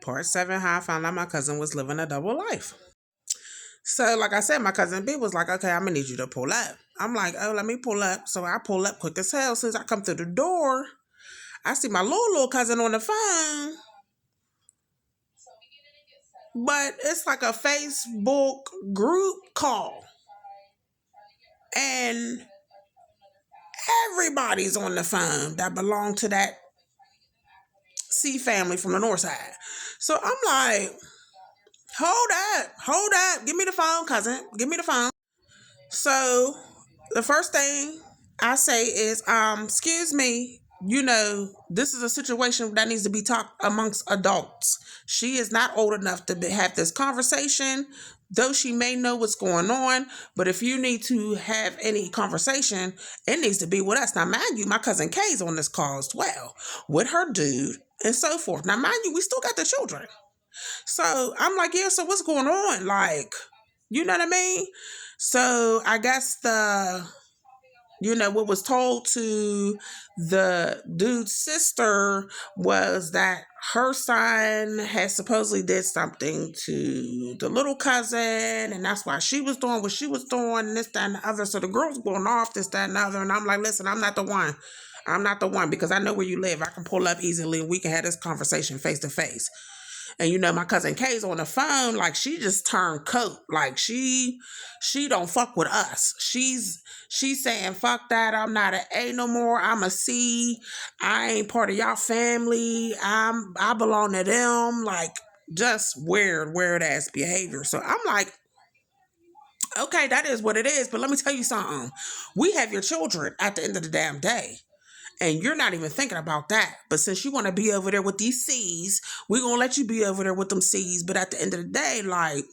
Part 7, how I found out my cousin was living a double life. So, like I said, my cousin B was like, okay, I'm going to need you to pull up. I'm like, oh, let me pull up. So I pull up quick as hell. Since I come through the door, I see my little cousin on the phone. But it's like a Facebook group call. And everybody's on the phone that belong to that C family from the north side. So I'm like, hold up. Give me the phone, cousin. Give me the phone. So the first thing I say is, excuse me, this is a situation that needs to be talked amongst adults. She is not old enough to have this conversation, though she may know what's going on. But if you need to have any conversation, it needs to be with us. Now, mind you, my cousin Kay's on this call as well, with her dude and so forth. Now, mind you, we still got the children. So I'm like, yeah, so what's going on? Like, you know what I mean? So I guess what was told to the dude's sister was that her son had supposedly did something to the little cousin, and that's why she was doing what she was doing, this, that, and the other. So the girl's going off, this, that, and the other. And I'm like, listen, I'm not the one. I'm not the one, because I know where you live. I can pull up easily and we can have this conversation face to face. And my cousin Kay's on the phone, like she just turned coat. Like she don't fuck with us. She's saying, fuck that, I'm not an A no more. I'm a C. I ain't part of y'all family. I belong to them. Like, just weird ass behavior. So I'm like, okay, that is what it is. But let me tell you something. We have your children at the end of the damn day. And you're not even thinking about that. But since you want to be over there with these C's, we're going to let you be over there with them C's. But at the end of the day, like,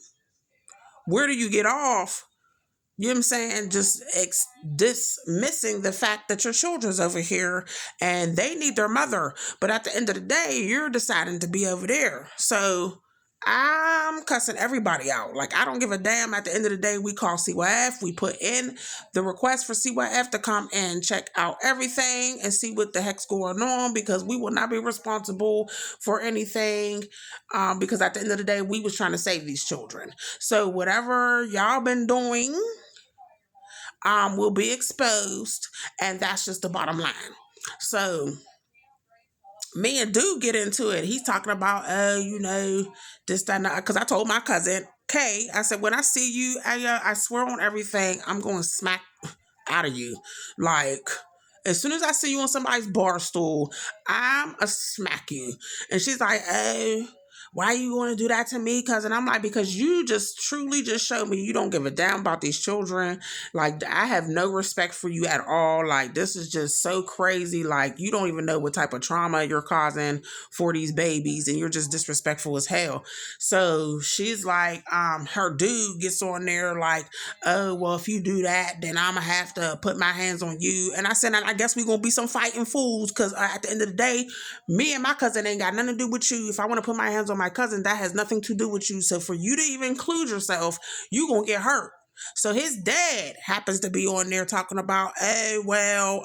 where do you get off? You know what I'm saying? Just dismissing the fact that your children's over here and they need their mother. But at the end of the day, you're deciding to be over there. So I'm cussing everybody out. Like, I don't give a damn. At the end of the day, we call CYF. We put in the request for CYF to come and check out everything and see what the heck's going on, because we will not be responsible for anything, because at the end of the day, we was trying to save these children. So whatever y'all been doing will be exposed, and that's just the bottom line. So me and Dude get into it. He's talking about, this, that, and that. Because I told my cousin, Kay, I said, when I see you, I swear on everything, I'm going to smack out of you. Like, as soon as I see you on somebody's bar stool, I'm a smack you. And she's like, oh, why are you going to do that to me, cousin? I'm like, because you just truly just showed me you don't give a damn about these children. Like, I have no respect for you at all. Like, this is just so crazy. Like, you don't even know what type of trauma you're causing for these babies, and you're just disrespectful as hell. So she's like, her dude gets on there like, oh, well, if you do that, then I'm going to have to put my hands on you. And I said, I guess we're going to be some fighting fools, because at the end of the day, me and my cousin ain't got nothing to do with you. If I want to put my hands on my cousin, that has nothing to do with you. So for you to even include yourself, you gonna get hurt. So his dad happens to be on there talking about, hey, well,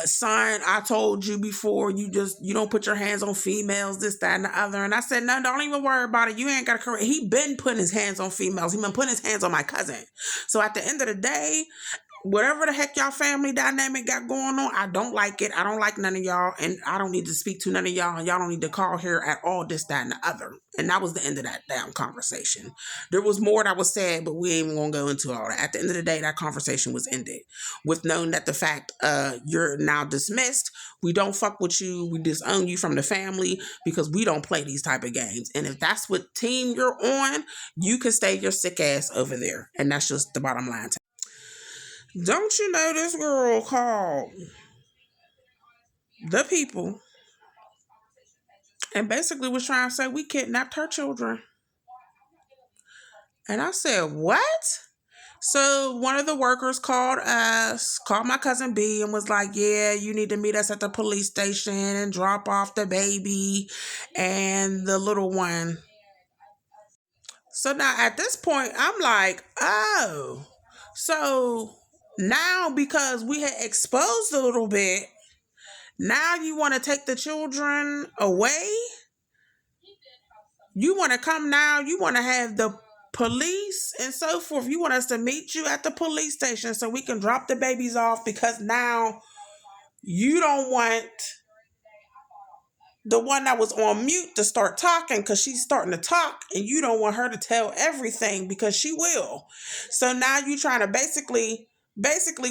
son, I told you before, you don't put your hands on females, this, that, and the other. And I said, no, don't even worry about it. You ain't got to correct. He been putting his hands on females. He been putting his hands on my cousin. So at the end of the day, whatever the heck y'all family dynamic got going on, I don't like it. I don't like none of y'all, and I don't need to speak to none of y'all, and y'all don't need to call here at all, this, that, and the other. And that was the end of that damn conversation. There was more that was said, but we ain't even gonna go into all that. At the end of the day, that conversation was ended with knowing that the fact you're now dismissed. We don't fuck with you. We disown you from the family, because we don't play these type of games. And if that's what team you're on, you can stay your sick ass over there. And that's just the bottom line. Don't you know this girl called the people and basically was trying to say we kidnapped her children? And I said, what? So one of the workers called my cousin B, and was like, yeah, you need to meet us at the police station and drop off the baby and the little one. So now at this point, I'm like, oh, so now because we had exposed a little bit, Now you want to take the children away? You want to come now? You want to have the police and so forth? You want us to meet you at the police station so we can drop the babies off because now you don't want the one that was on mute to start talking because she's starting to talk and you don't want her to tell everything because she will. So now you trying to basically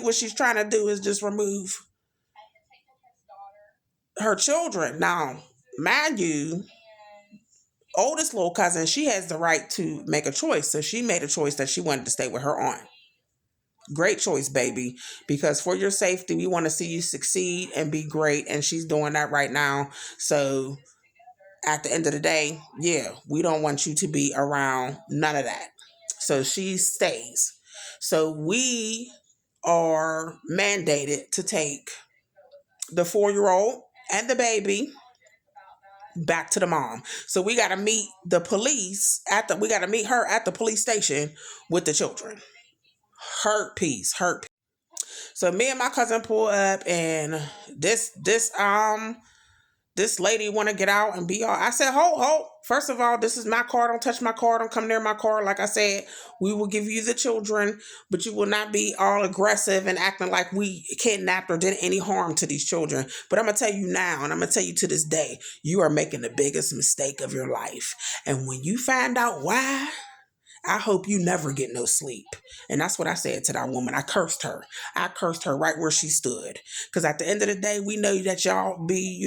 what she's trying to do is just remove her children. Now, mind you, oldest little cousin, she has the right to make a choice. So she made a choice that she wanted to stay with her aunt. Great choice, baby, because for your safety, we want to see you succeed and be great. And she's doing that right now. So at the end of the day, yeah, we don't want you to be around none of that. So she stays. So we are mandated to take the 4-year-old and the baby back to the mom. So we got to meet the police we got to meet her at the police station with the children. Hurt piece. So me and my cousin pull up and this lady want to get out and be all. I said, hold. First of all, this is my car. Don't touch my car. Don't come near my car. Like I said, we will give you the children, but you will not be all aggressive and acting like we kidnapped or did any harm to these children. But I'm going to tell you now, and I'm going to tell you to this day, you are making the biggest mistake of your life. And when you find out why, I hope you never get no sleep. And that's what I said to that woman. I cursed her. I cursed her right where she stood. Because at the end of the day, we know that y'all be,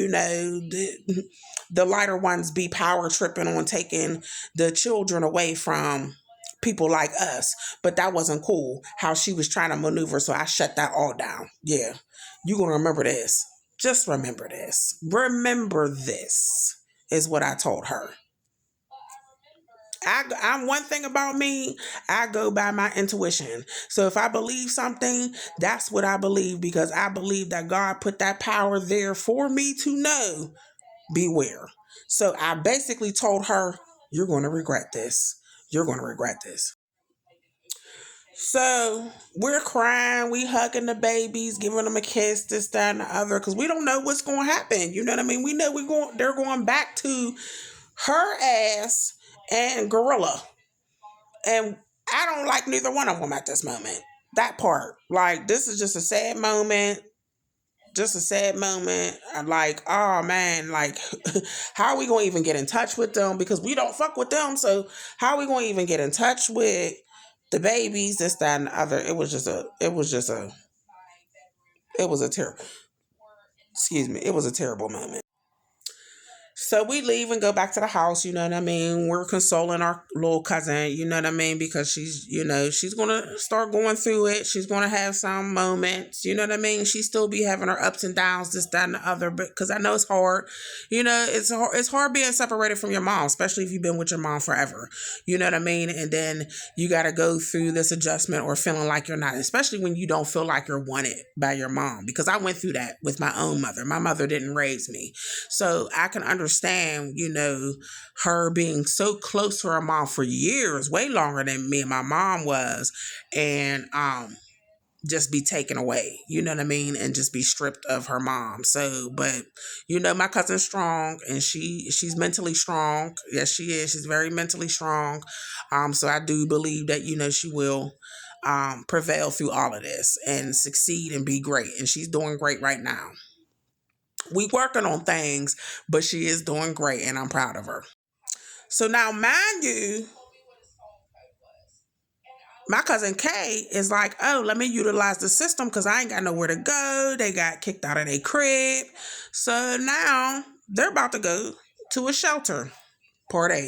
the lighter ones be power tripping on taking the children away from people like us. But that wasn't cool, how she was trying to maneuver. So I shut that all down. Yeah, you're going to remember this. Just remember this. Remember this is what I told her. I'm one thing about me, I go by my intuition. So if I believe something, that's what I believe because I believe that God put that power there for me to know, beware. So I basically told her, you're going to regret this. You're going to regret this. So we're crying, we hugging the babies, giving them a kiss, this, that, and the other, because we don't know what's going to happen. You know what I mean? We know they're going back to her ass and Gorilla. And I don't like neither one of them at this moment. That part. Like, this is just a sad moment. Just a sad moment. I'm like, oh man, like, how are we going to even get in touch with them? Because we don't fuck with them. So how are we going to even get in touch with the babies, this, that, and the other? It was a terrible moment. So we leave and go back to the house, you know what I mean? We're consoling our little cousin, you know what I mean? Because she's going to start going through it. She's going to have some moments, you know what I mean? She still be having her ups and downs, this, that, and the other. But because I know it's hard, it's hard being separated from your mom, especially if you've been with your mom forever, you know what I mean? And then you got to go through this adjustment or feeling like you're not, especially when you don't feel like you're wanted by your mom. Because I went through that with my own mother. My mother didn't raise me. So I can understand, her being so close to her mom for years, way longer than me and my mom was, and just be taken away, you know what I mean, and just be stripped of her mom. So, but my cousin's strong, and she's mentally strong. Yes, she is. She's very mentally strong. So I do believe that she will prevail through all of this and succeed and be great, and she's doing great right now. We working on things, but she is doing great, and I'm proud of her. So now, mind you, my cousin Kay is like, oh, let me utilize the system because I ain't got nowhere to go. They got kicked out of their crib. So now they're about to go to a shelter. Part A.